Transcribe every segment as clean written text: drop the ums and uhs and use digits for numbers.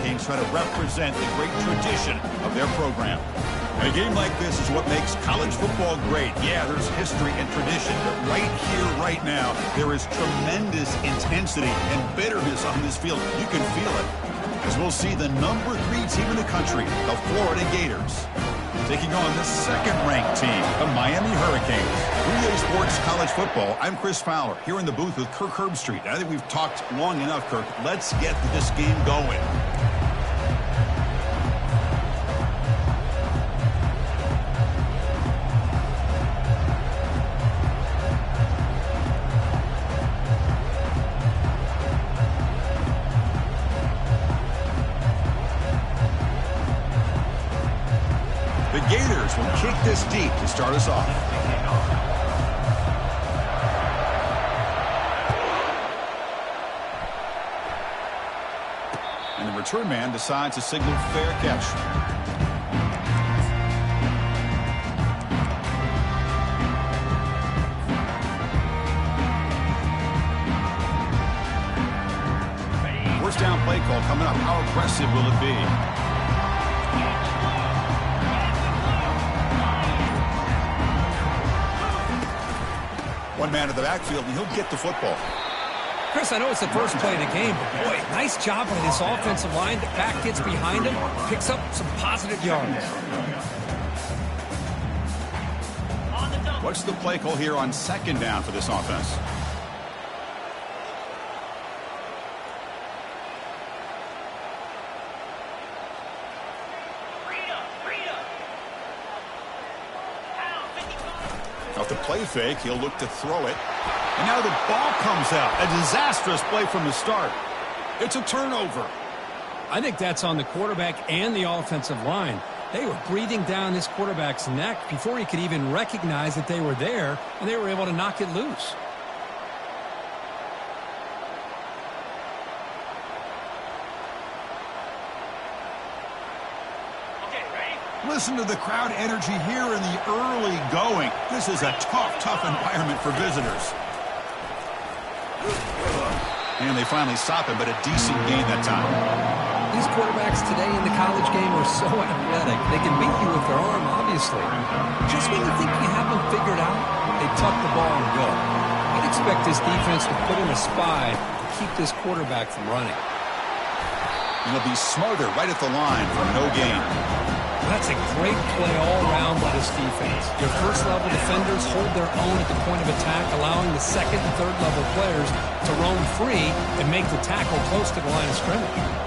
Hurricanes try to represent the great tradition of their program. And a game like this is what makes college football great. Yeah, there's history and tradition, but right here, right now, there is tremendous intensity and bitterness on this field. You can feel it. As we'll see the number 3 team in the country, the Florida Gators, taking on the second-ranked team, the Miami Hurricanes. 3A Sports College Football, I'm Chris Fowler, here in the booth with Kirk Herbstreit. I think we've talked long enough, Kirk. Let's get this game going. The Gators will kick this deep to start us off. And the return man decides to signal fair catch. First down play call coming up. How aggressive will it be? One man in the backfield, and he'll get the football. Chris, I know it's the first play of the game, but boy, nice job by this offensive line. The back gets behind him, picks up some positive yards. What's the play call here on second down for this offense? Off the play fake, he'll look to throw it. And now the ball comes out. A disastrous play from the start. It's a turnover. I think that's on the quarterback and the offensive line. They were breathing down this quarterback's neck before he could even recognize that they were there, and they were able to knock it loose. Listen to the crowd energy here in the early going. This is a tough environment for visitors. And they finally stop him, but a decent gain that time. These quarterbacks today in the college game are so athletic. They can beat you with their arm, obviously. Just when you think you have them figured out, they tuck the ball and go. I'd expect this defense to put in a spy to keep this quarterback from running. And they'll be smarter right at the line for no gain. That's a great play all around by this defense. Your first-level defenders hold their own at the point of attack, allowing the second and third-level players to roam free and make the tackle close to the line of scrimmage.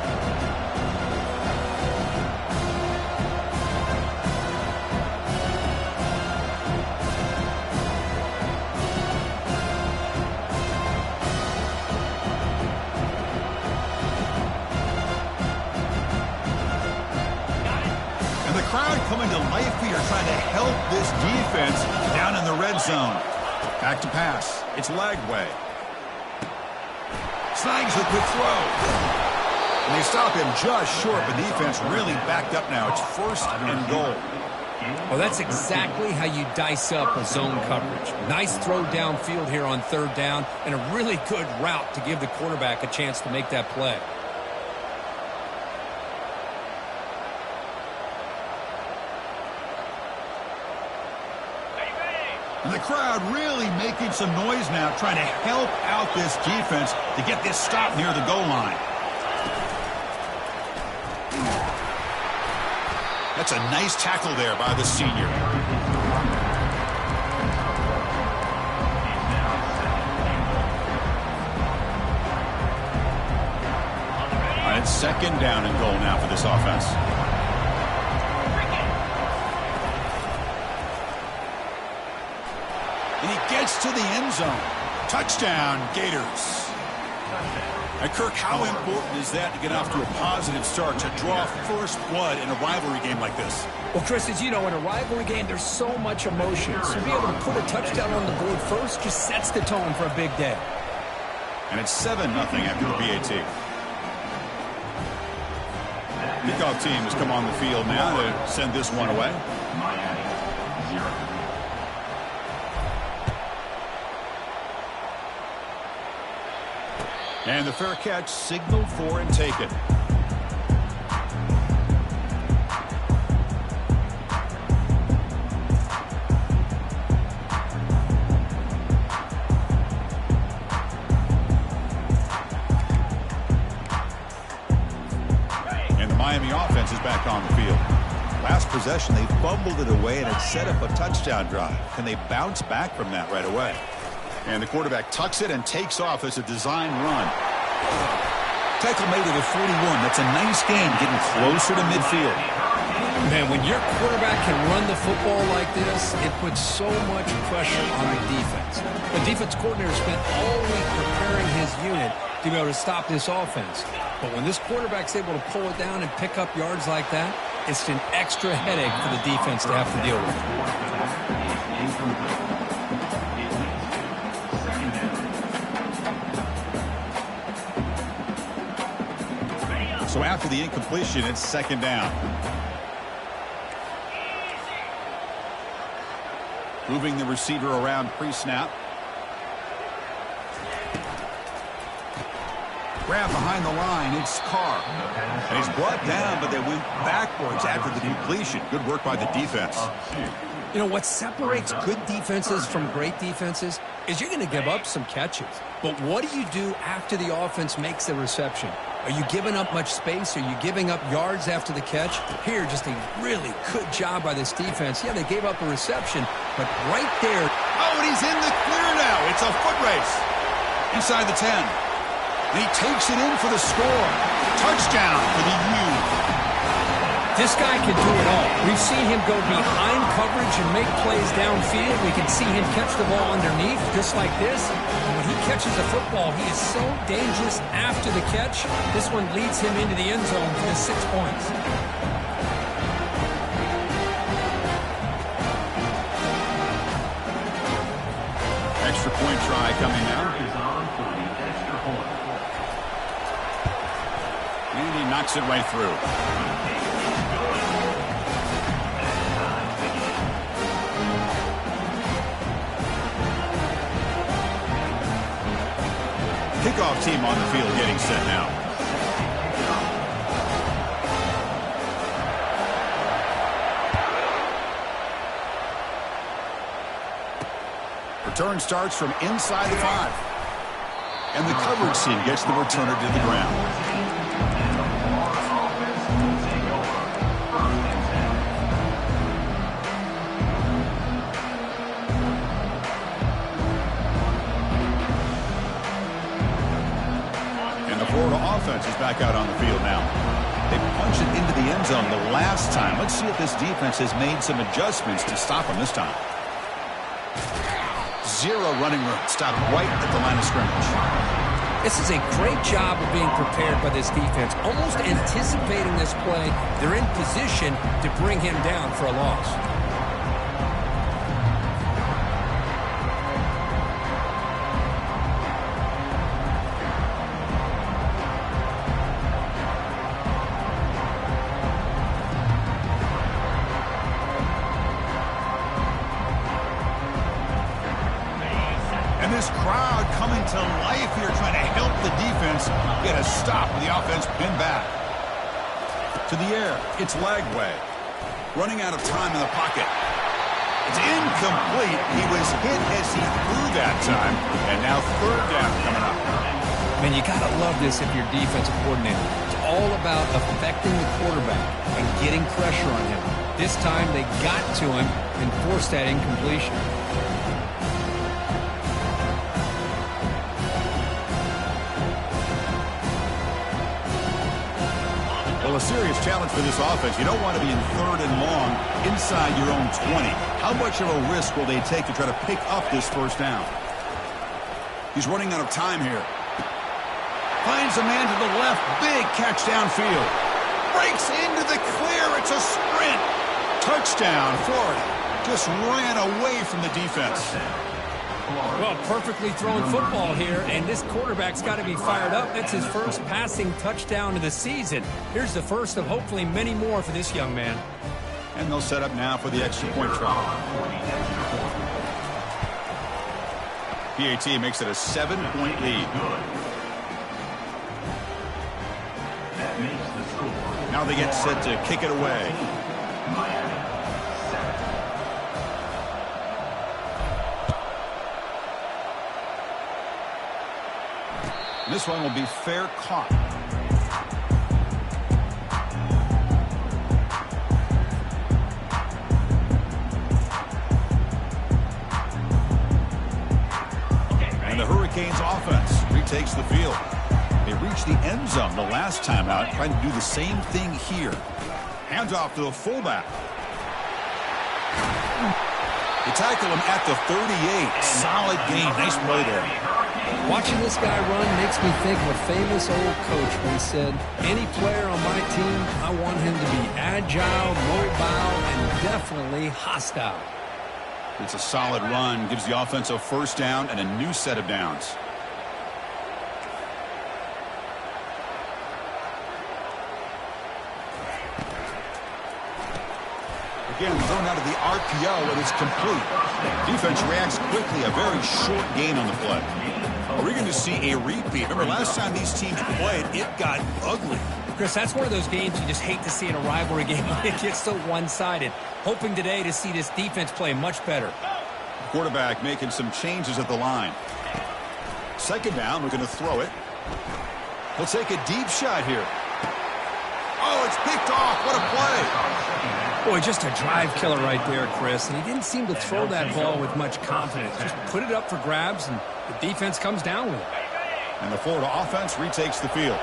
Crowd coming to life here, trying to help this defense down in the red zone. Back to pass. It's Lagway. Snags a quick throw. And they stop him just short, but the defense really backed up now. It's first and goal. Well, that's exactly how you dice up a zone coverage. Nice throw downfield here on third down, and a really good route to give the quarterback a chance to make that play. And the crowd really making some noise now, trying to help out this defense to get this stop near the goal line. That's a nice tackle there by the senior. All right, it's second down and goal now for this offense. And he gets to the end zone. Touchdown, Gators. And Kirk, how important is that to get off to a positive start, to draw first blood in a rivalry game like this? Well, Chris, as you know, in a rivalry game, there's so much emotion. So to be able to put a touchdown on the board first just sets the tone for a big day. And it's 7-0 after the BAT. Kickoff team has come on the field now to send this one away. And the fair catch signaled for and taken. Miami offense is back on the field. Last possession, they fumbled it away, and it set up a touchdown drive. Can they bounce back from that right away? And the quarterback tucks it and takes off as a design run. Tackle made it at 41. That's a nice gain, getting closer to midfield. Man, when your quarterback can run the football like this, it puts so much pressure on the defense. The defense coordinator spent all week preparing his unit to be able to stop this offense. But when this quarterback's able to pull it down and pick up yards like that, it's an extra headache for the defense to have to deal with. So after the incompletion, it's second down. Moving the receiver around pre-snap. Grab behind the line, it's Carr. And he's brought down, but they went backwards after the completion. Good work by the defense. You know, what separates good defenses from great defenses is you're going to give up some catches. But what do you do after the offense makes the reception? Are you giving up much space? Are you giving up yards after the catch? Here, just a really good job by this defense. Yeah, they gave up a reception, but right there. Oh, and he's in the clear now. It's a foot race. Inside the 10. And he takes it in for the score. Touchdown for the U. This guy can do it all. We've seen him go behind coverage and make plays downfield. We can see him catch the ball underneath, just like this. And when he catches a football, he is so dangerous after the catch. This one leads him into the end zone for the 6 points. Extra point try coming now. And he knocks it right through. Kickoff team on the field getting set now. Return starts from inside the 5. And the coverage team gets the returner to the ground. Offense is back out on the field now. They punched it into the end zone the last time. Let's see if this defense has made some adjustments to stop them this time. Zero running room. Stopped right at the line of scrimmage. This is a great job of being prepared by this defense. Almost anticipating this play, they're in position to bring him down for a loss. This crowd coming to life here, trying to help the defense get a stop with the offense pinned back. To the air, it's Lagway. Running out of time in the pocket. It's incomplete. He was hit as he threw that time, and now third down coming up. Man, you got to love this if you're defensive coordinator. It's all about affecting the quarterback and getting pressure on him. This time they got to him and forced that incompletion. Well, a serious challenge for this offense. You don't want to be in third and long inside your own 20. How much of a risk will they take to try to pick up this first down? He's running out of time here. Finds a man to the left. Big catch downfield. Breaks into the clear. It's a sprint. Touchdown, Florida. Just ran away from the defense. Well, perfectly thrown football here, and this quarterback's got to be fired up. That's his first passing touchdown of the season. Here's the first of hopefully many more for this young man. And they'll set up now for the extra point try. PAT makes it a 7-point lead. Now they get set to kick it away. This one will be fair caught. the end zone the last time out, trying to do the same thing here. Hands off to the fullback. They tackle him at the 38. Solid gain. Nice play there. Watching this guy run makes me think of a famous old coach when he said, any player on my team, I want him to be agile, mobile, and definitely hostile. It's a solid run. Gives the offense a first down and a new set of downs. Again, thrown out of the RPO, and it's complete. Defense reacts quickly. A very short gain on the play. Are we going to see a repeat? Remember, last time these teams played, it got ugly. Chris, that's one of those games you just hate to see in a rivalry game when it gets so one-sided. Hoping today to see this defense play much better. Quarterback making some changes at the line. Second down, we're going to throw it. He'll take a deep shot here. Oh, it's picked off. What a play. Boy, just a drive killer right there, Chris. And he didn't seem to throw that ball with much confidence. Just put it up for grabs, and the defense comes down with it. And the Florida offense retakes the field.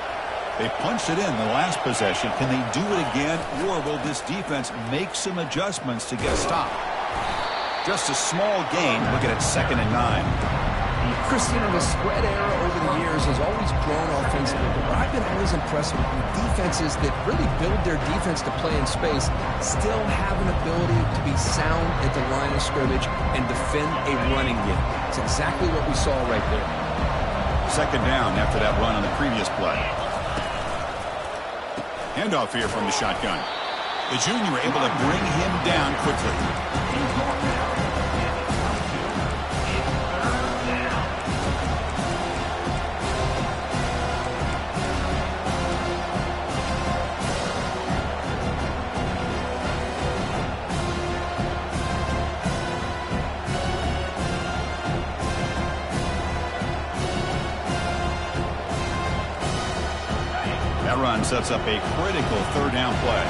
They punched it in the last possession. Can they do it again, or will this defense make some adjustments to get a stop? Just a small gain. Looking at 2nd and 9. Chris, you know, the spread era over the years has always grown offensively, but I've been always impressed with defenses that really build their defense to play in space, still have an ability to be sound at the line of scrimmage and defend a running game. It's exactly what we saw right there. 2nd down after that run on the previous play. Handoff here from the shotgun. The junior able to bring him down quickly. That run sets up a critical 3rd down play.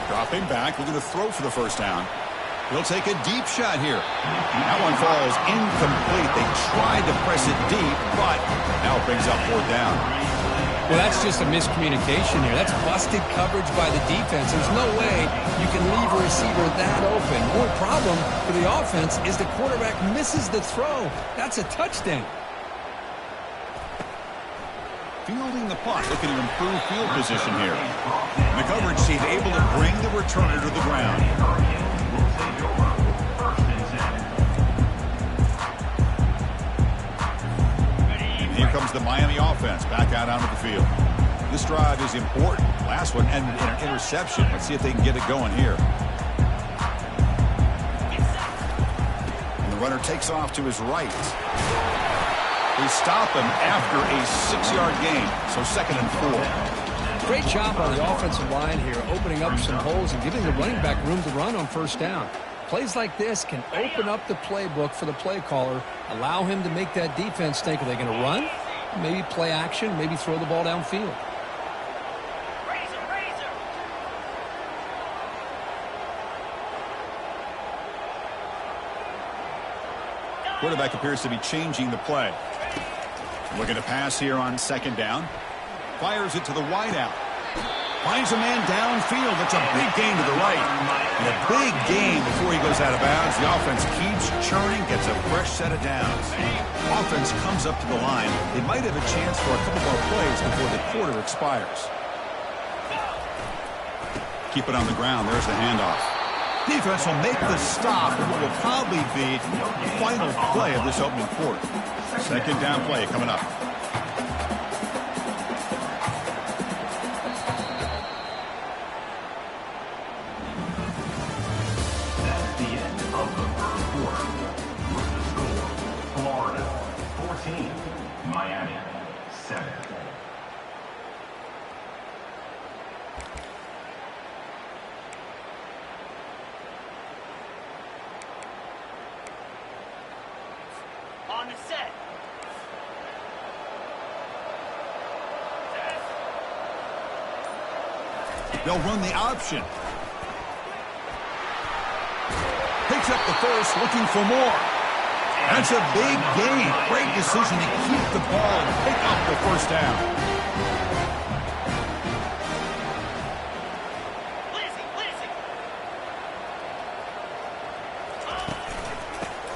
Dropping back, we're going to throw for the first down. He'll take a deep shot here. That one falls incomplete. They tried to press it deep, but now it brings up 4th down. Well, that's just a miscommunication here. That's busted coverage by the defense. There's no way you can leave a receiver that open. More problem for the offense is the quarterback misses the throw. That's a touchdown. Fielding the punt, looking to improve field position here. The coverage team able to bring the returner to the ground. And here comes the Miami offense back out onto the field. This drive is important. Last one ended in an interception. Let's see if they can get it going here. And the runner takes off to his right. They stop him after a 6-yard gain, so 2nd and 4. Great job on the offensive line here, opening up some holes and giving the running back room to run on 1st down. Plays like this can open up the playbook for the play caller, allow him to make that defense think, are they going to run? Maybe play action, maybe throw the ball downfield. Quarterback appears to be changing the play. Looking to pass here on 2nd down. Fires it to the wideout. Finds a man downfield. That's a big gain to the right. And a big gain before he goes out of bounds. The offense keeps churning, gets a fresh set of downs. Offense comes up to the line. They might have a chance for a couple more plays before the quarter expires. Keep it on the ground. There's the handoff. Defense will make the stop for what will probably be the final play of this opening quarter. 2nd down play coming up. That's the end of the 1st quarter. With the score, Florida 14, Miami 7. On the set. They'll run the option. Picks up the first, looking for more. That's a big gain. Great decision to keep the ball and pick up the first down.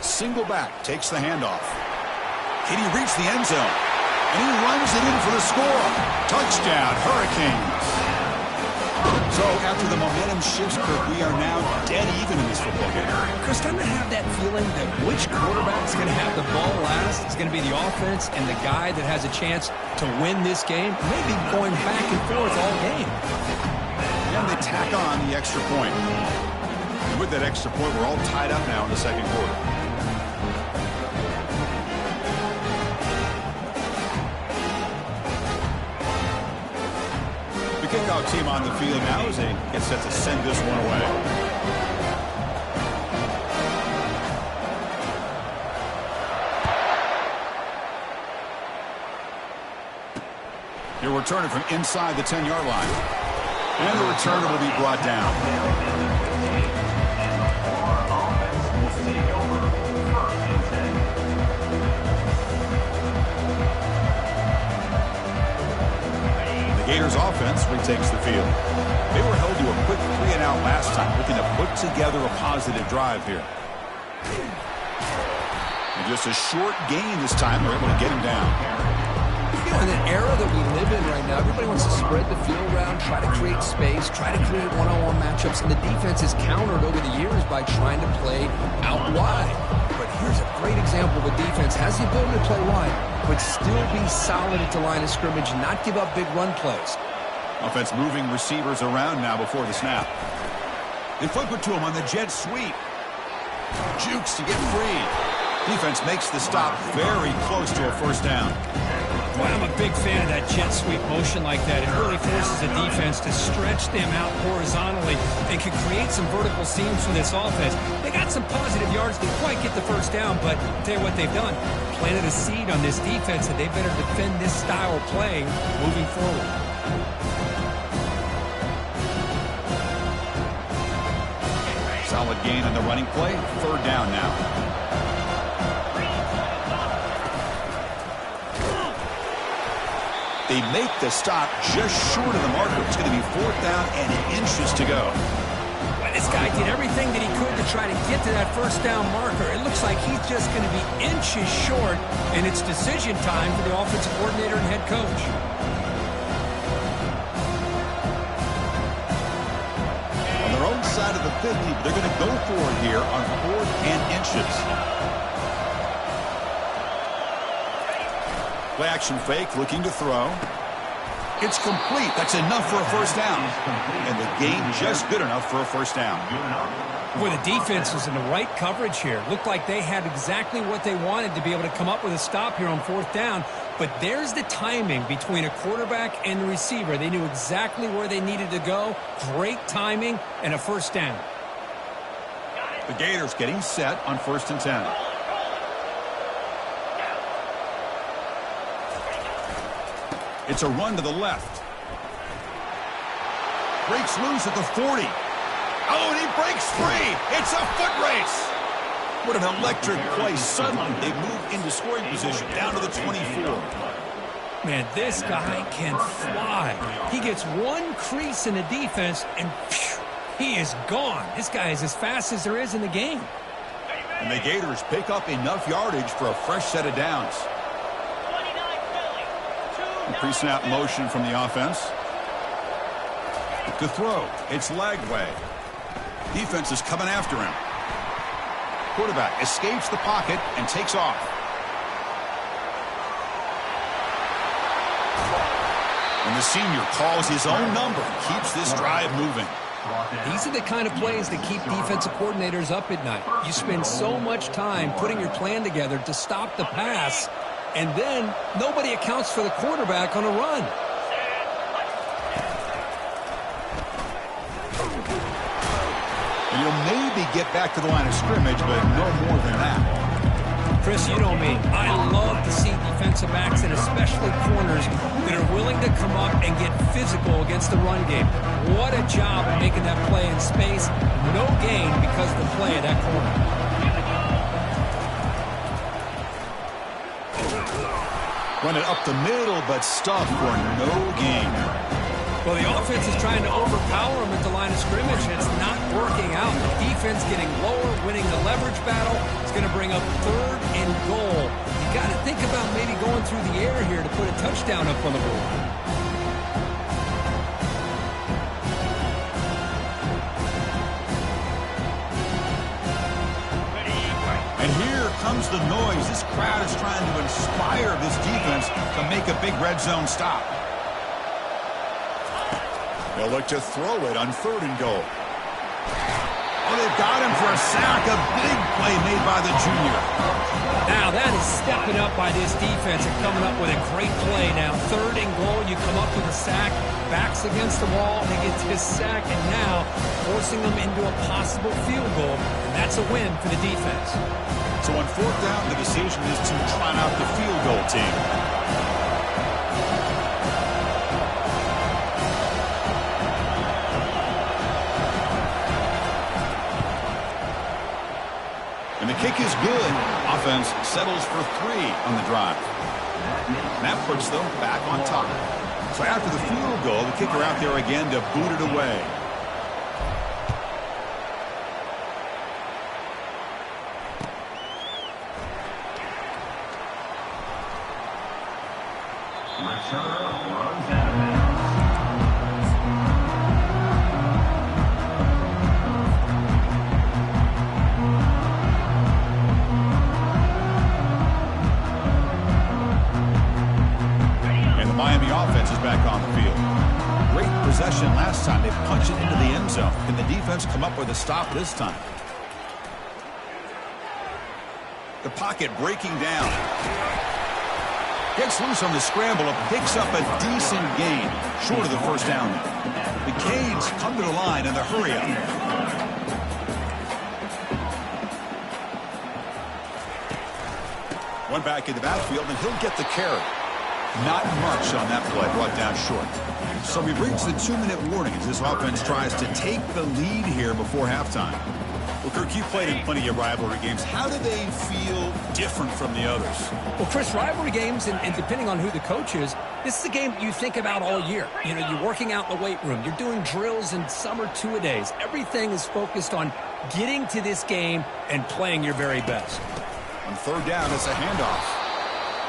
Single back, takes the handoff. Can he reach the end zone? And he runs it in for the score. Touchdown, Hurricanes. So after the momentum shifts, Kirk, we are now dead even in this football game. Chris, I'm going to have that feeling that which quarterback's going to have the ball last is going to be the offense, and the guy that has a chance to win this game may be going back and forth all game. And they tack on the extra point. And with that extra point, we're all tied up now in the second quarter. Kickoff team on the field now as they get set to send this one away. He'll return it from inside the 10-yard line. And the returner will be brought down. Gators offense retakes the field. They were held to a quick 3-and-out last time, looking to put together a positive drive here. And just a short gain this time, they're able to get him down. You know, in the era that we live in right now, everybody wants to spread the field around, try to create space, try to create one-on-one matchups, and the defense is countered over the years by trying to play out wide. But here's a great example of a defense has the ability to play wide, but still be solid at the line of scrimmage and not give up big run plays. Offense moving receivers around now before the snap. They flip it to him on the jet sweep. Jukes to get free. Defense makes the stop very close to a first down. Boy, I'm a big fan of that jet sweep motion like that. It really forces the defense to stretch them out horizontally and can create some vertical seams for this offense. They got some positive yards. Didn't quite get the first down, but I'll tell you what they've done. Planted a seed on this defense that they better defend this style of play moving forward. Solid gain on the running play. Third down now. They make the stop just short of the marker. It's going to be fourth down and inches to go. Well, this guy did everything that he could to try to get to that first down marker. It looks like he's just going to be inches short, and it's decision time for the offensive coordinator and head coach. On their own side of the 50, they're going to go for it here on fourth and inches. Play action fake, looking to throw. It's complete. That's enough for a first down. And the gain just good enough for a first down. Boy, the defense was in the right coverage here. Looked like they had exactly what they wanted to be able to come up with a stop here on fourth down. But there's the timing between a quarterback and the receiver. They knew exactly where they needed to go. Great timing and a first down. The Gators getting set on 1st and 10. It's a run to the left. Breaks loose at the 40. Oh, and he breaks free. It's a foot race. What an electric play. Suddenly, they move into scoring position down to the 24. Man, this guy can fly. He gets one crease in the defense, and phew, he is gone. This guy is as fast as there is in the game. And the Gators pick up enough yardage for a fresh set of downs. Pre-snap motion from the offense. To throw, it's Lagway. Defense is coming after him. Quarterback escapes the pocket and takes off. And the senior calls his own number, keeps this drive moving. These are the kind of plays that keep defensive coordinators up at night. You spend so much time putting your plan together to stop the pass, and then nobody accounts for the quarterback on a run. And you'll maybe get back to the line of scrimmage, but no more than that. Chris, you know me. I love to see defensive backs and especially corners that are willing to come up and get physical against the run game. What a job of making that play in space. No gain because of the play of that corner. Run it up the middle, but stuffed for no gain. Well, the offense is trying to overpower them at the line of scrimmage, and it's not working out. The defense getting lower, winning the leverage battle. It's going to bring up 3rd and goal. You got to think about maybe going through the air here to put a touchdown up on the board. And here comes the noise. This crowd is trying to inspire this defense to make a big red zone stop. They'll look to throw it on 3rd and goal. Oh, they've got him for a sack. A big play made by the junior. Now, that is stepping up by this defense and coming up with a great play. Now, 3rd and goal, you come up with a sack, backs against the wall, they get this sack, and now forcing them into a possible field goal. And that's a win for the defense. So on 4th down, the decision is to trot out the field goal team. And the kick is good. Offense settles for 3 on the drive. And that puts them back on top. So after the field goal, the kicker out there again to boot it away. Return runs out of bounds. Miami offense is back on the field. Great possession last time. They punched it into the end zone. Can the defense come up with a stop this time? The pocket breaking down. Gets loose on the scramble and picks up a decent gain. Short of the first down. The Canes come to the line in the hurry up. One back in the backfield, and he'll get the carry. Not much on that play, brought down short. So we've reached the 2-minute warning as this offense tries to take the lead here before halftime. Well, Kirk, you played in plenty of rivalry games. How do they feel different from the others? Well, Chris, rivalry games, and depending on who the coach is, this is a game you think about all year. You know, you're working out in the weight room. You're doing drills, and some are 2-a-days. Everything is focused on getting to this game and playing your very best. On 3rd down, it's a handoff.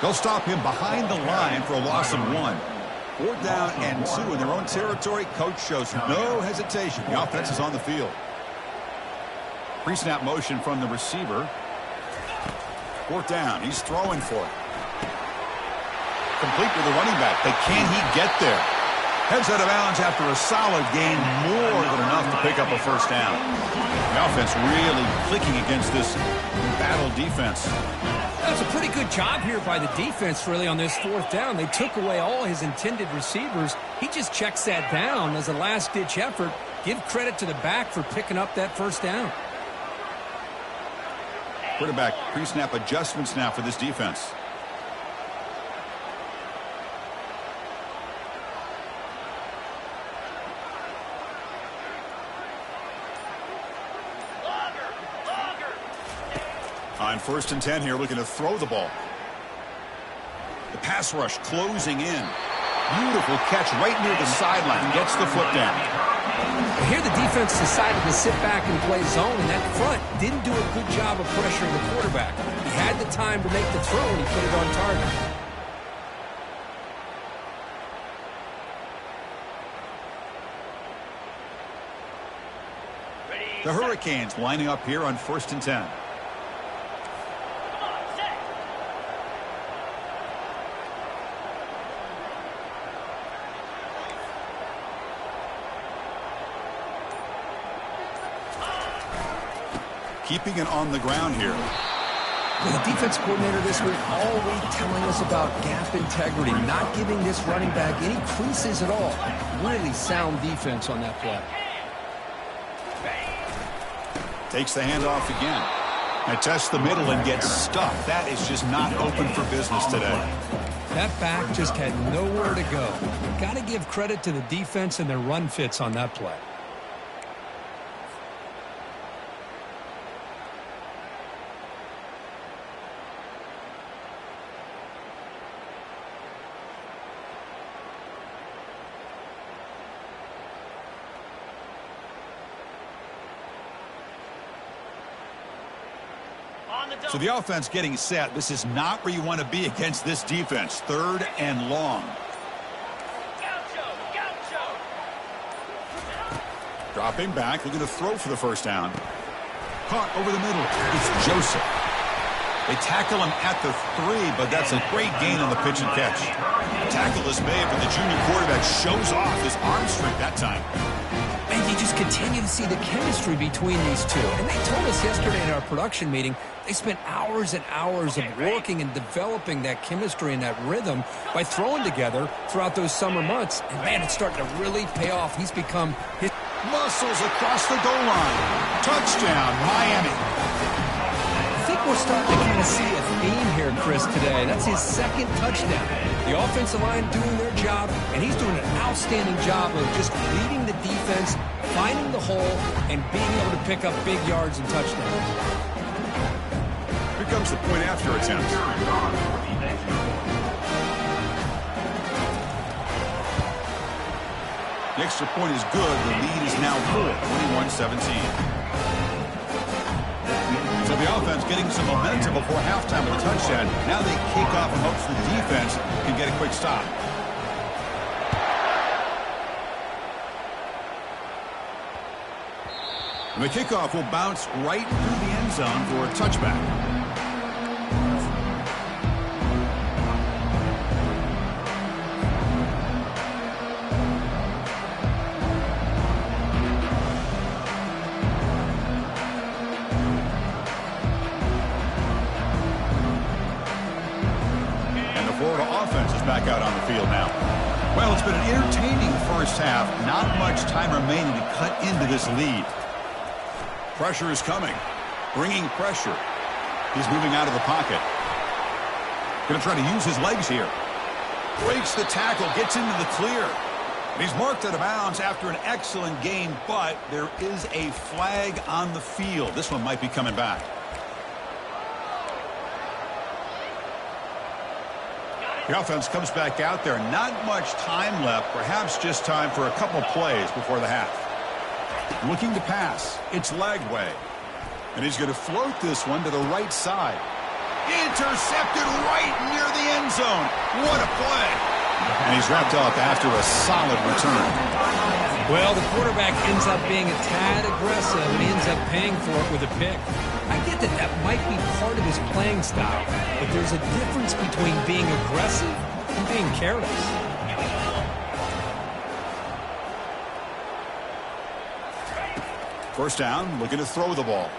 They'll stop him behind the line for a loss of 1. 4th down and 2 in their own territory. Coach shows no hesitation. The offense is on the field. Pre-snap motion from the receiver. 4th down. He's throwing for it. Complete with the running back. But can he get there? Heads out of bounds after a solid gain. More than enough to pick up a first down. The offense really clicking against this battle defense. That's a pretty good job here by the defense, really, on this 4th down. They took away all his intended receivers. He just checks that down as a last-ditch effort. Give credit to the back for picking up that first down. Quarterback pre-snap adjustments now for this defense. On 1st and 10 here, looking to throw the ball. The pass rush closing in. Beautiful catch right near the sideline. Gets the foot down. Here the defense decided to sit back and play zone, and that front didn't do a good job of pressuring the quarterback. He had the time to make the throw, and he put it on target. The Hurricanes lining up here on 1st and 10. Keeping it on the ground here. Well, the defense coordinator this week always telling us about gap integrity, not giving this running back any creases at all. Really sound defense on that play. Takes the handoff again. And tests the middle and gets stuffed. That is just not open for business today. That back just had nowhere to go. Got to give credit to the defense and their run fits on that play. the double. So the offense getting set. This is not where you want to be against this defense. 3rd and long. Gaucho, Gaucho. Dropping back, looking to throw for the first down. Caught over the middle. It's Joseph. They tackle him at the 3, but that's a great gain on the pitch and catch. The tackle is made, but the junior quarterback shows off his arm strength that time. And you just continue to see the chemistry between these two. And they told us yesterday in our production meeting, they spent hours and hours of working and developing that chemistry and that rhythm by throwing together throughout those summer months. And, man, it's starting to really pay off. He's become his muscles across the goal line. Touchdown, Miami. I think we're starting to kind of see a theme here, Chris, today. That's his 2nd touchdown. The offensive line doing their job, and he's doing an outstanding job of just leading the defense, finding the hole, and being able to pick up big yards and touchdowns. Here comes the point after attempt. The extra point is good. The lead is now full, 21-17. So the offense getting some momentum before halftime with a touchdown. Now they kick off and hopes the defense can get a quick stop. And the kickoff will bounce right through the end zone for a touchback. Back out on the field now. Well, it's been an entertaining first half. Not much time remaining to cut into this lead. Pressure is coming. Bringing pressure. He's moving out of the pocket. Going to try to use his legs here. Breaks the tackle. Gets into the clear. And he's marked out of bounds after an excellent game, but there is a flag on the field. This one might be coming back. The offense comes back out there. Not much time left. Perhaps just time for a couple plays before the half. Looking to pass. It's Lagway. And he's going to float this one to the right side. Intercepted right near the end zone. What a play. And he's wrapped up after a solid return. Well, the quarterback ends up being a tad aggressive and he ends up paying for it with a pick. I get that that might be part of his playing style, but there's a difference between being aggressive and being careless. First down, looking to throw the ball.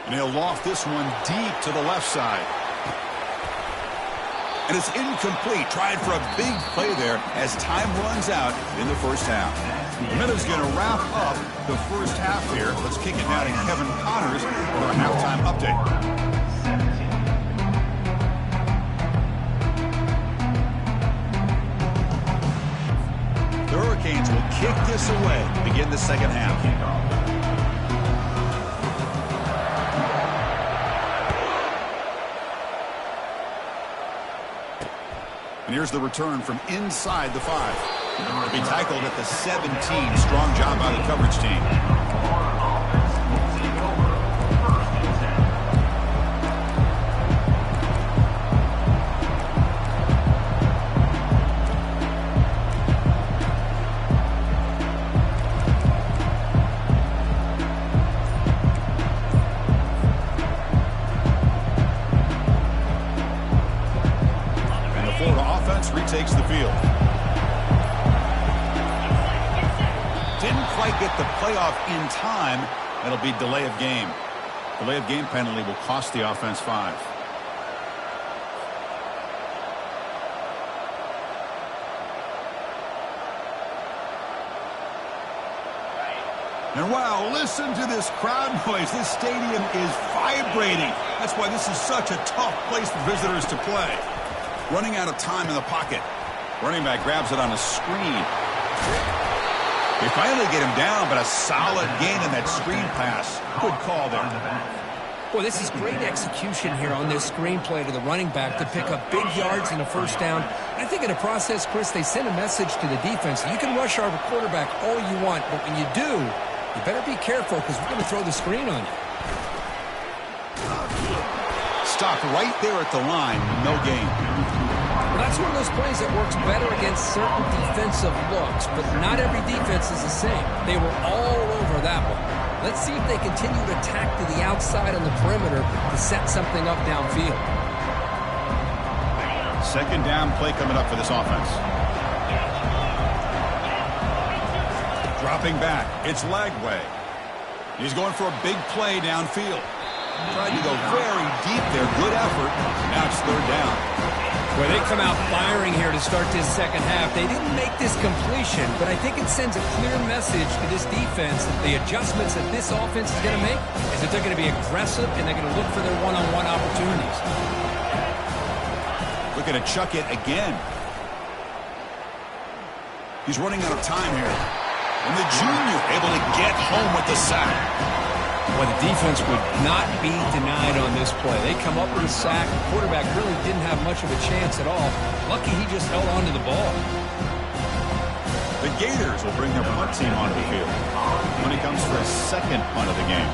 And he'll loft this one deep to the left side. And it's incomplete. Tried for a big play there as time runs out in the first half. The Minnows going to wrap up the first half here. Let's kick it now to Kevin Connors for a halftime update. The Hurricanes will kick this away to begin the second half. And here's the return from inside the 5. To be tackled at the 17. Strong job by the coverage team. And the Florida offense retakes the field. Didn't quite get the playoff in time. That'll be delay of game. Delay of game penalty will cost the offense 5. And wow, listen to this crowd noise. This stadium is vibrating. That's why this is such a tough place for visitors to play. Running out of time in the pocket. Running back grabs it on a screen. They finally get him down, but a solid gain in that screen pass. Good call there. Well, this is great execution here on this screen play to the running back to pick up big yards and a first down. I think in the process, Chris, they send a message to the defense. You can rush our quarterback all you want, but when you do, you better be careful because we're going to throw the screen on you. stopped right there at the line. No gain. Well, that's one of those plays that works better against certain defensive looks, but not every defense is the same. They were all over that one. Let's see if they continue to attack to the outside on the perimeter to set something up downfield. Second down play coming up for this offense. Dropping back. It's Lagway. He's going for a big play downfield. Tried to go very deep there. Good effort. Now it's third down. Well, they come out firing here to start this second half. They didn't make this completion, but I think it sends a clear message to this defense that the adjustments that this offense is going to make is that they're going to be aggressive and they're going to look for their one-on-one opportunities. Looking to chuck it again. He's running out of time here. And the junior able to get home with the sack. Well, the defense would not be denied on this play. They come up with a sack. The quarterback really didn't have much of a chance at all. Lucky he just held on to the ball. The Gators will bring their punt team onto the field when it comes for a second punt of the game.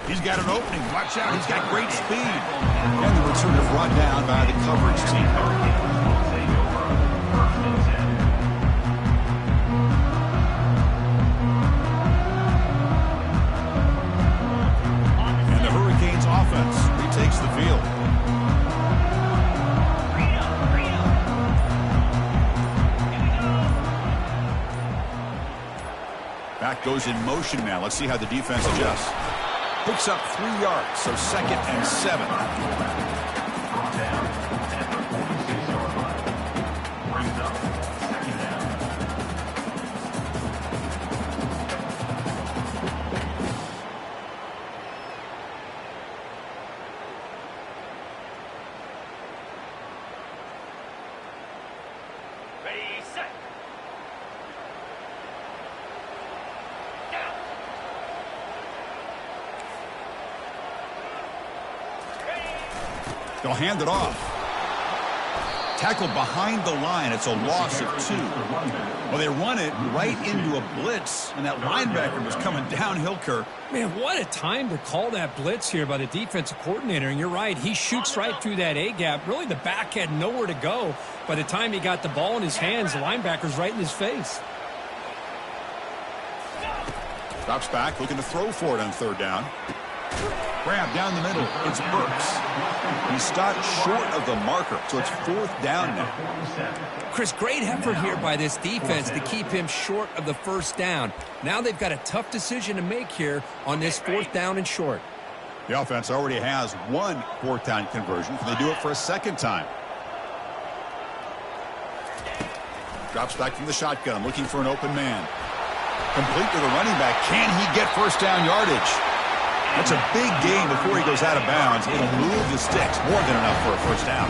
He's got an opening. Watch out. He's got great speed. And the returner brought down by the coverage team. And the Hurricanes offense retakes the field. Back goes in motion now. Let's see how the defense adjusts. Picks up 3 yards, so 2nd and 7. Ready, set. They'll hand it off. Tackled behind the line. It's a loss of 2. Well, they run it right into a blitz, and that linebacker was coming downhill, Kirk. Man, what a time to call that blitz here by the defensive coordinator. And you're right, he shoots right through that A-gap. Really, the back had nowhere to go. By the time he got the ball in his hands, the linebacker's right in his face. Drops back, looking to throw for it on third down. Grab down the middle. It's Burks. He stopped short of the marker, so it's 4th down now. Chris, great effort here by this defense to keep him short of the first down. Now they've got a tough decision to make here on this 4th down and short. The offense already has 1 4th down conversion. Can they do it for a second time? Drops back from the shotgun, looking for an open man. Complete to the running back. Can he get first down yardage? That's a big gain before he goes out of bounds. It'll move the sticks. More than enough for a first down.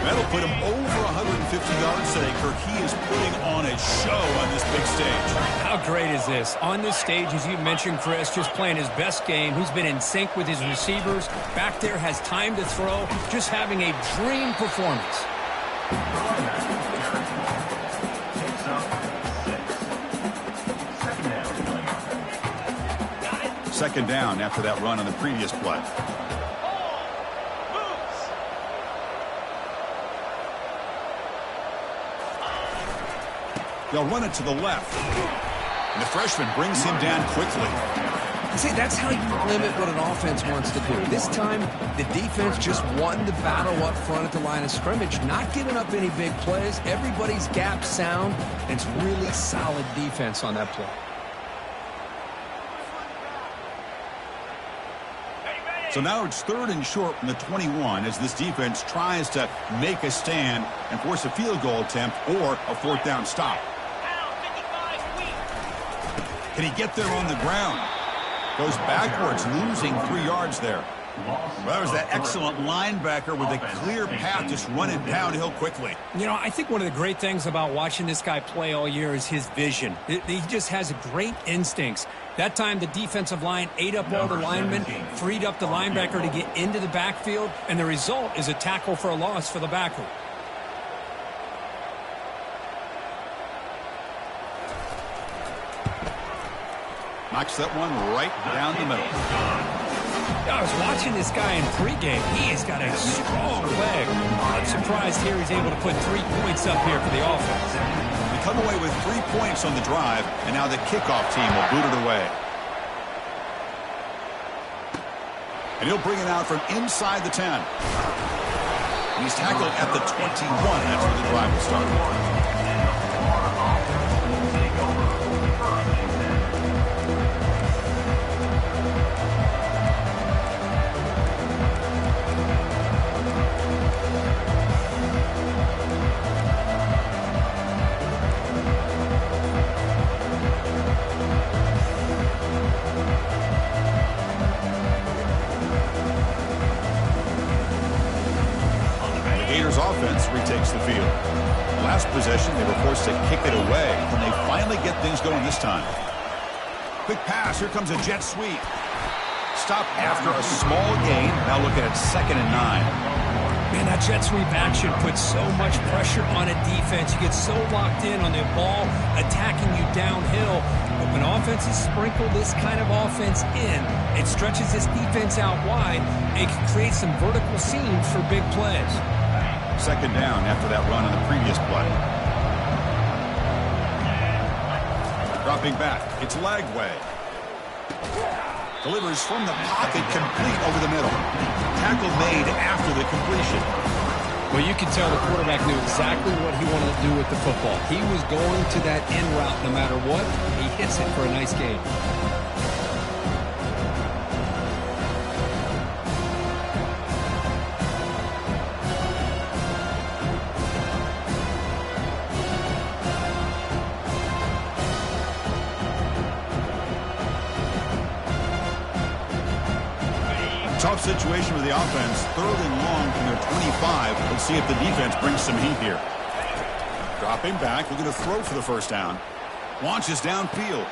That'll put him over 150 yards today, Kirk. He is putting on a show on this big stage. How great is this? On this stage, as you mentioned, Chris, just playing his best game. He's been in sync with his receivers. Back there, has time to throw. Just having a dream performance. Second down after that run on the previous play. They'll run it to the left. And the freshman brings him down quickly. See, that's how you limit what an offense wants to do. This time, the defense just won the battle up front at the line of scrimmage, not giving up any big plays. Everybody's gap sound, and it's really solid defense on that play. So now it's 3rd and short from the 21 as this defense tries to make a stand and force a field goal attempt or a 4th down stop. Can he get there on the ground? Goes backwards, losing 3 yards there. Well, that was that excellent linebacker with a clear path, just running downhill quickly. You know, I think one of the great things about watching this guy play all year is his vision. He just has great instincts. That time, the defensive line ate up all the linemen, freed up the linebacker to get into the backfield, and the result is a tackle for a loss for the backer. Knocks that one right down the middle. I was watching this guy in pregame. He has got a strong leg. I'm surprised here he's able to put 3 points up here for the offense. They come away with 3 points on the drive, and now the kickoff team will boot it away. And he'll bring it out from inside the 10. He's tackled at the 21. That's where the drive will start. Offense retakes the field. Last possession, they were forced to kick it away. Can they finally get things going this time? Quick pass. Here comes a jet sweep. Stop after a small gain. Now looking at 2nd and 9. Man, that jet sweep action puts so much pressure on a defense. You get so locked in on the ball attacking you downhill. But when offenses sprinkle this kind of offense in, it stretches this defense out wide. It can create some vertical seams for big plays. 2nd down after that run on the previous play. Dropping back. It's Lagway. Delivers from the pocket, complete over the middle. Tackle made after the completion. Well, you can tell the quarterback knew exactly what he wanted to do with the football. He was going to that end route no matter what. He hits it for a nice gain. Tough situation with the offense. 3rd and long from their 25. Let's see if the defense brings some heat here. Dropping back. We're going to throw for the 1st down. Launches downfield.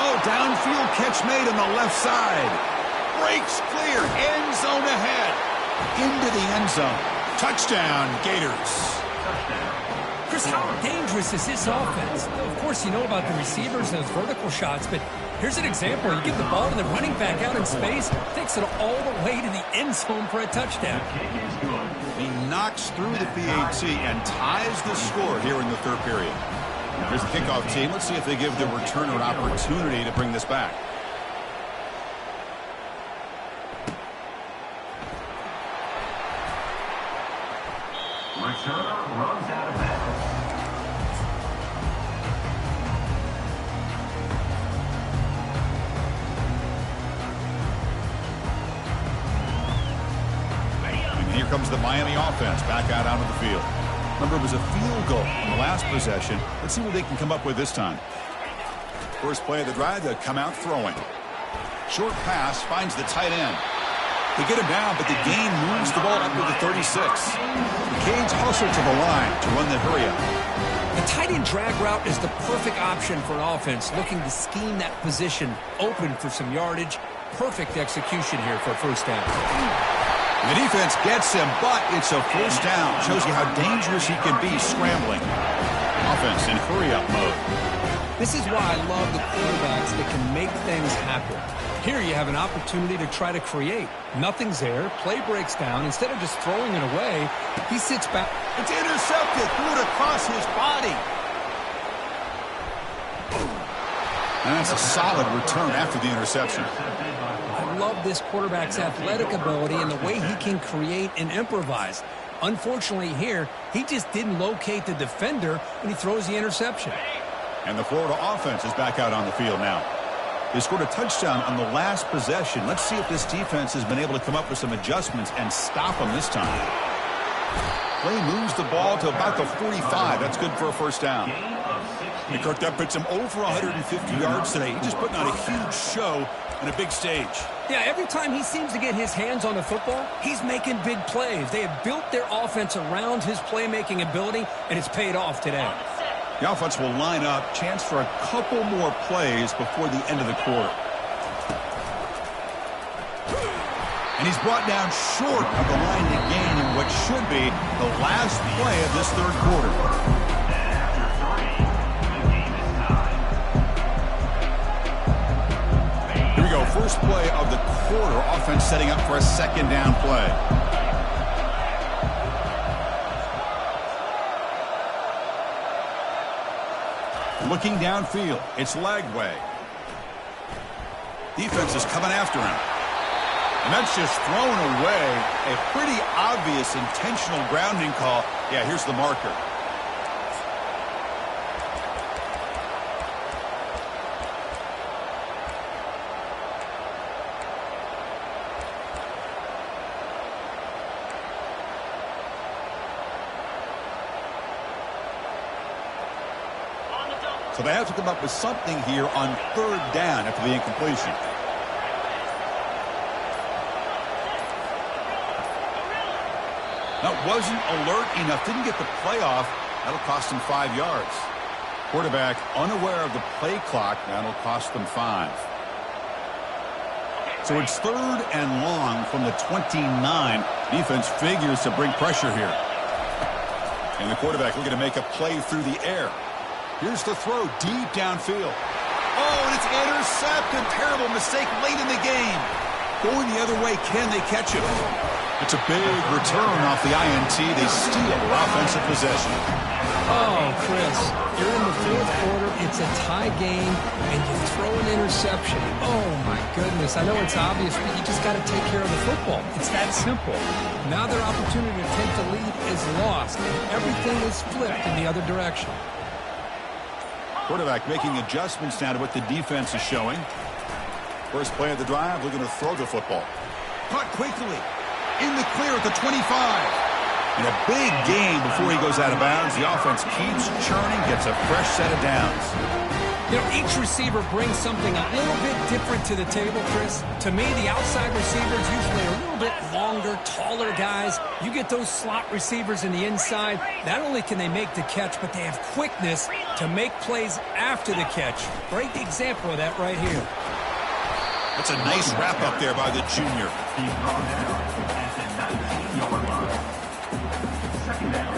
Oh, downfield catch made on the left side. Breaks clear. End zone ahead. Into the end zone. Touchdown, Gators. Chris, how dangerous is this offense? Of course, you know about the receivers and those vertical shots, but here's an example. You get the ball to the running back out in space, takes it all the way to the end zone for a touchdown. He knocks through the PAT and ties the score here in the 3rd period. Here's the kickoff team. Let's see if they give the returner an opportunity to bring this back. Returner runs out of bounds. Here comes the Miami offense back out onto the field. Remember, it was a field goal in the last possession. Let's see what they can come up with this time. First play of the drive, they come out throwing. Short pass finds the tight end. They get him down, but the gain moves the ball up to the 36. The Canes hustle to the line to run the hurry up. The tight end drag route is the perfect option for an offense looking to scheme that position open for some yardage. Perfect execution here for a 1st down. The defense gets him, but it's a 1st down. Shows you how dangerous he can be scrambling. Offense in hurry-up mode. This is why I love the quarterbacks that can make things happen. Here you have an opportunity to try to create. Nothing's there. Play breaks down. Instead of just throwing it away, he sits back. It's intercepted. Threw it across his body. And that's a solid return after the interception. I love this quarterback's athletic ability and the way he can create and improvise. Unfortunately here, he just didn't locate the defender when he throws the interception. And the Florida offense is back out on the field now. They scored a touchdown on the last possession. Let's see if this defense has been able to come up with some adjustments and stop them this time. Play moves the ball to about the 45. That's good for a 1st down. And Kirk, that puts him over 150 yards today. He's just putting on a huge show on a big stage. Yeah, every time he seems to get his hands on the football, he's making big plays. They have built their offense around his playmaking ability, and it's paid off today. The offense will line up. Chance for a couple more plays before the end of the quarter. And he's brought down short of the line to gain in what should be the last play of this 3rd quarter. First play of the quarter, offense setting up for a second down play. Looking downfield, it's Lagway. Defense is coming after him. And that's just thrown away. A pretty obvious intentional grounding call. Yeah, here's the marker. So they have to come up with something here on third down after the incompletion. That wasn't alert enough. Didn't get the play off. That'll cost him 5 yards. Quarterback unaware of the play clock. That'll cost them 5. So it's third and long from the 29. Defense figures to bring pressure here. And the quarterback looking to make a play through the air. Here's the throw deep downfield. Oh, and it's intercepted. Terrible mistake late in the game. Going the other way, can they catch him? It's a big return off the INT. They steal offensive possession. Oh, Chris, you're in the fourth quarter. It's a tie game, and you throw an interception. Oh, my goodness. I know it's obvious, but you just got to take care of the football. It's that simple. Now their opportunity to take the lead is lost, and everything is flipped in the other direction. Quarterback making adjustments now to what the defense is showing. First play of the drive, looking to throw the football. Caught quickly. In the clear at the 25. And a big gain before he goes out of bounds. The offense keeps churning, gets a fresh set of downs. You know, each receiver brings something a little bit different to the table, Chris. To me, the outside receivers usually are a little bit longer, taller guys. You get those slot receivers in the inside, not only can they make the catch, but they have quickness to make plays after the catch. Great example of that right here. That's a nice wrap up there by the junior. He's brought down at the 19-yard line. Second down.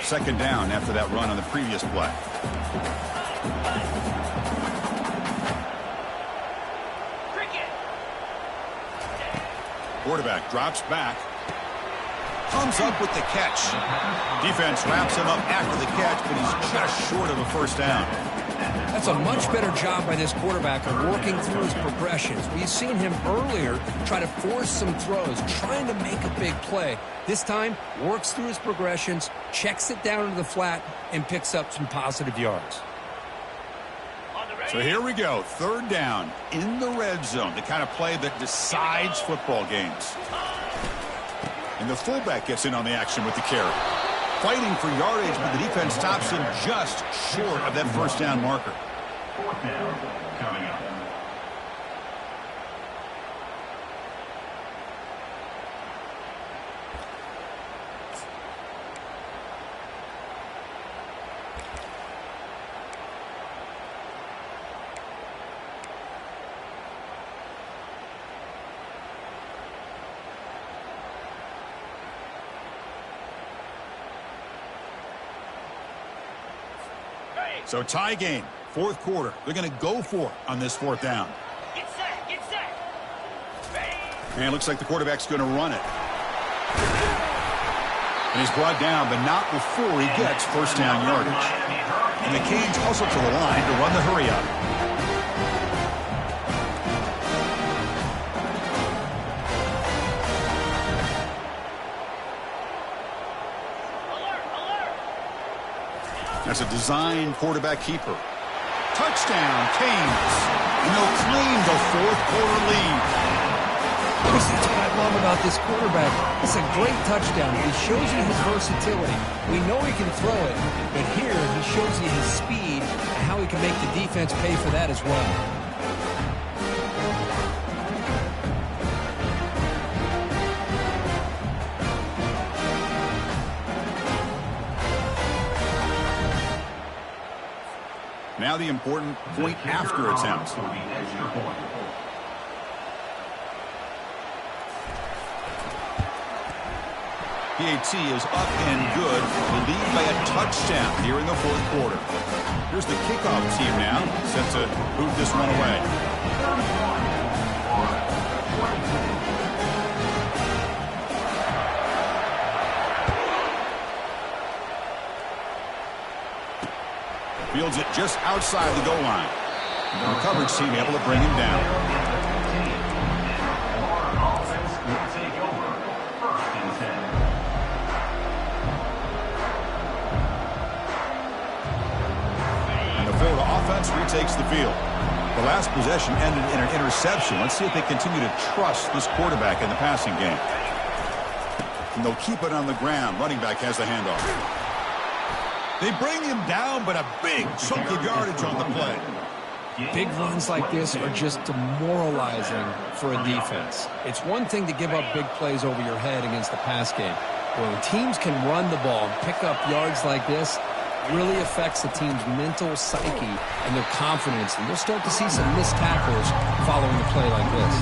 Second down after that run on the previous play. Quarterback drops back. Comes up with the catch. Defense wraps him up after the catch, but he's just short of a first down. That's a much better job by this quarterback of working through his progressions. We've seen him earlier try to force some throws, trying to make a big play. This time, works through his progressions, checks it down to the flat, and picks up some positive yards. So here we go, third down in the red zone, the kind of play that decides football games. And the fullback gets in on the action with the carry. Fighting for yardage, but the defense stops him just short of that first down marker. Fourth down coming up. So tie game, fourth quarter. They're going to go for it on this fourth down. Get set, get set. Ready. And it looks like the quarterback's going to run it. And he's brought down, but not before he gets first down yardage. And the Canes hustle to the line to run the hurry up. That's a design quarterback keeper. Touchdown, Canes. And they'll claim the fourth quarter lead. That's what I love about this quarterback. It's a great touchdown. He shows you his versatility. We know he can throw it, but here he shows you his speed and how he can make the defense pay for that as well. Now the important point after attempt. PAT is up and good. The lead by a touchdown here in the fourth quarter. Here's the kickoff team now, set to boot this one away. Fields it just outside the goal line. And the coverage team able to bring him down. Offense will take over. 1st and 10. And the Florida offense retakes the field. The last possession ended in an interception. Let's see if they continue to trust this quarterback in the passing game. And they'll keep it on the ground. Running back has the handoff. They bring him down, but a big chunk of yardage on the play. Big runs like this are just demoralizing for a defense. It's one thing to give up big plays over your head against the pass game. But when teams can run the ball and pick up yards like this, it really affects the team's mental psyche and their confidence. And you'll start to see some missed tackles following a play like this.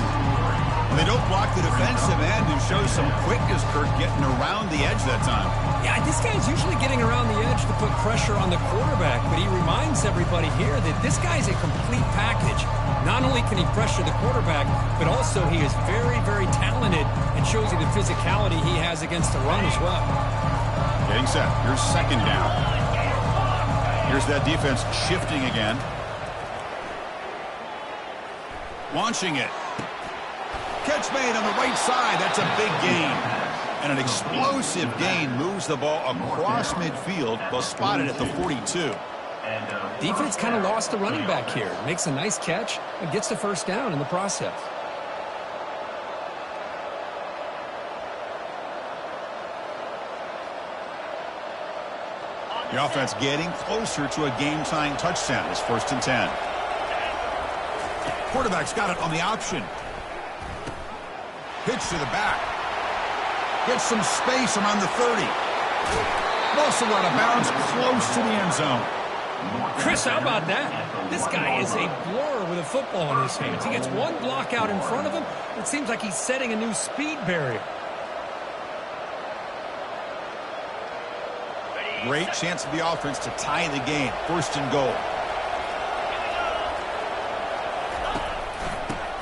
They don't block the defensive end and show some quickness, Kirk, getting around the edge that time. Yeah, this guy's usually getting around the edge to put pressure on the quarterback, but he reminds everybody here that this guy's a complete package. Not only can he pressure the quarterback, but also he is very, very talented and shows you the physicality he has against the run as well. Getting set. Here's 2nd down. Here's that defense shifting again. Launching it. Catch made on the right side. That's a big gain. And an explosive gain moves the ball across midfield. They'll spot it at the 42. Defense kind of lost the running back here. Makes a nice catch and gets the 1st down in the process. The offense getting closer to a game-tying touchdown. It's 1st and 10. Quarterback's got it on the option. Pitch to the back. Gets some space around the 30. Also out of bounds close to the end zone. Chris, how about that? This guy is a blur with a football in his hands. He gets one block out in front of him. It seems like he's setting a new speed barrier. Great chance for the offense to tie the game. 1st and goal.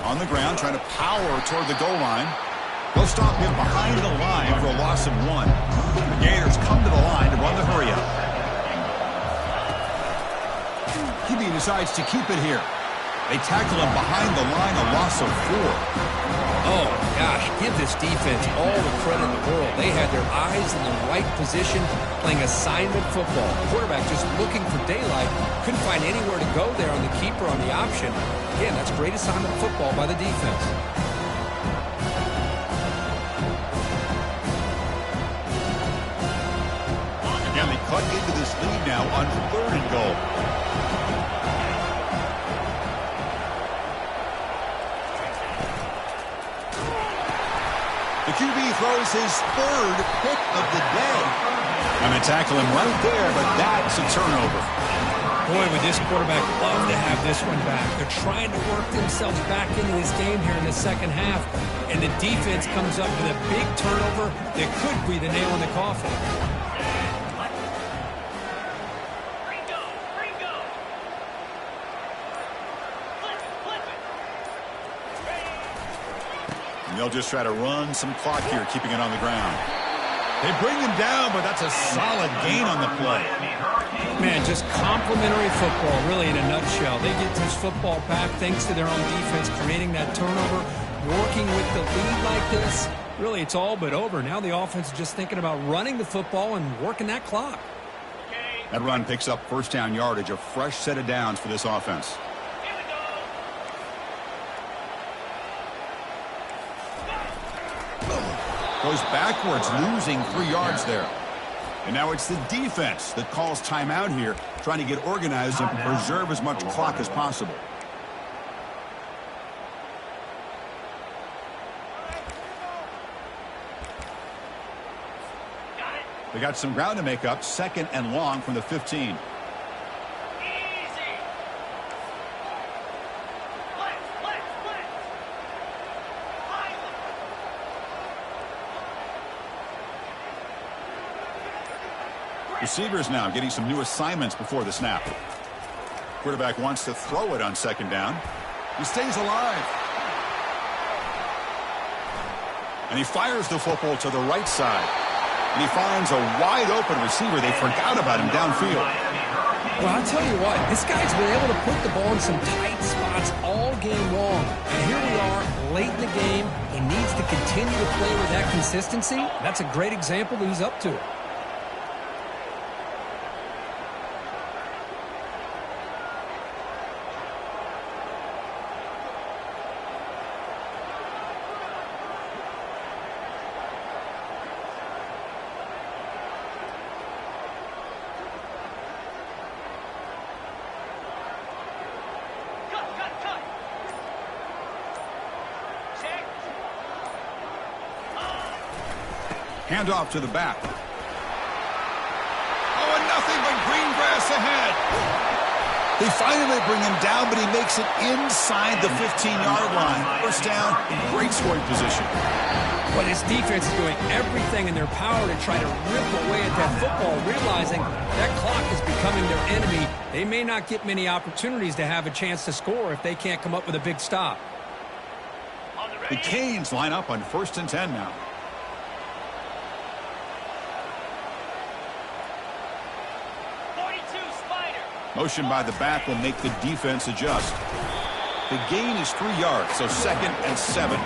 On the ground, trying to power toward the goal line. They'll stop him behind the line for a loss of 1. The Gators come to the line to run the hurry-up. QB decides to keep it here. They tackle him behind the line, a loss of 4. Oh, gosh, give this defense all the credit in the world. They had their eyes in the right position, playing assignment football. Quarterback just looking for daylight. Couldn't find anywhere to go there on the keeper on the option. Again, that's great assignment football by the defense. And they cut into this lead now on 3rd and goal. The QB throws his 3rd pick of the day. And they tackle him right there, but that's a turnover. Boy, would this quarterback love to have this one back. They're trying to work themselves back into this game here in the 2nd half, and the defense comes up with a big turnover that could be the nail in the coffin. And they'll just try to run some clock here, keeping it on the ground. They bring him down, but that's a solid gain on the play. Man, just complimentary football, really, in a nutshell. They get this football back thanks to their own defense, creating that turnover, working with the lead like this. Really, it's all but over. Now the offense is just thinking about running the football and working that clock. That run picks up 1st down yardage, a fresh set of downs for this offense. Goes backwards, losing 3 yards there. And now it's the defense that calls timeout here, trying to get organized and preserve as much clock as possible. They got some ground to make up, 2nd and long from the 15. Receivers now getting some new assignments before the snap. Quarterback wants to throw it on 2nd down. He stays alive. And he fires the football to the right side. And he finds a wide-open receiver. They forgot about him downfield. Well, I'll tell you what, this guy's been able to put the ball in some tight spots all game long. And here we are, late in the game. He needs to continue to play with that consistency. That's a great example that he's up to it. Handoff to the back. Oh, and nothing but green grass ahead. They finally bring him down, but he makes it inside the 15-yard line. First down, great scoring position. But his defense is doing everything in their power to try to rip away at that football, realizing that clock is becoming their enemy. They may not get many opportunities to have a chance to score if they can't come up with a big stop. The Canes line up on 1st and 10 now. Motion by the back will make the defense adjust. The gain is 3 yards, so 2nd and 7.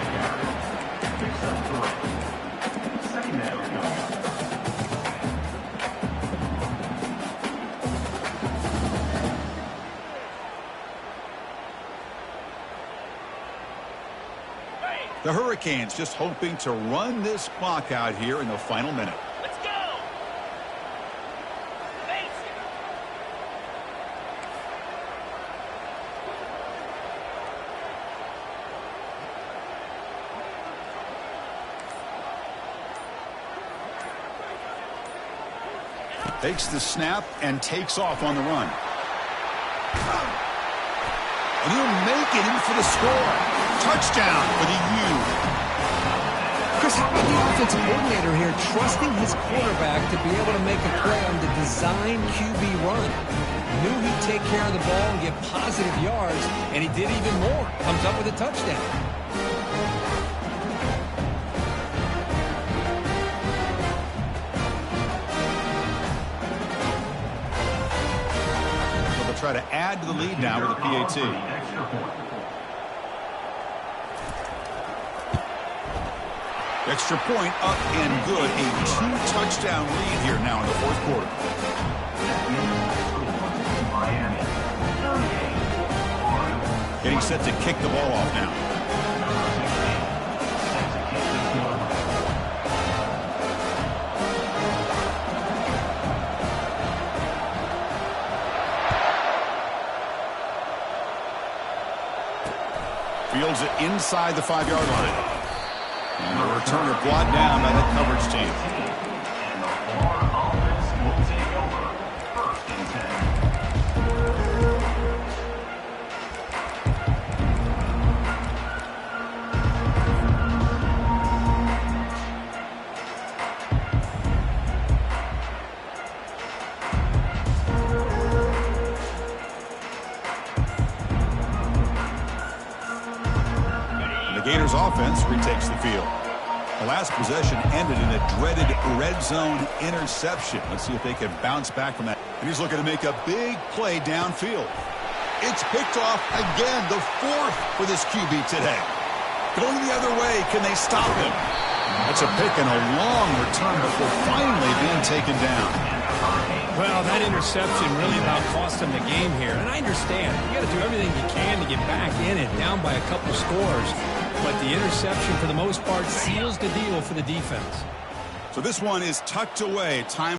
The Hurricanes just hoping to run this clock out here in the final minute. Takes the snap and takes off on the run. And he'll make it in for the score. Touchdown for the U. Chris, how about the offensive coordinator here trusting his quarterback to be able to make a play on the design QB run? Knew he'd take care of the ball and get positive yards, and he did even more. Comes up with a touchdown. Try to add to the lead now with a PAT. Extra point up and good. A 2-touchdown lead here now in the 4th quarter. Getting set to kick the ball off now. Fields it inside the 5-yard line. And the returner brought down by that coverage team. And the Florida offense will take over 1st and 10. The Gators offense retakes the field. The last possession ended in a dreaded red zone interception. Let's see if they can bounce back from that. And he's looking to make a big play downfield. It's picked off again, the 4th for this QB today. Going the other way, can they stop him? That's a pick and a long return before finally being taken down. Well, that interception really about cost him the game here. And I understand. You got to do everything you can to get back in it, down by a couple scores. But the interception, for the most part, seals the deal for the defense. So this one is tucked away. Time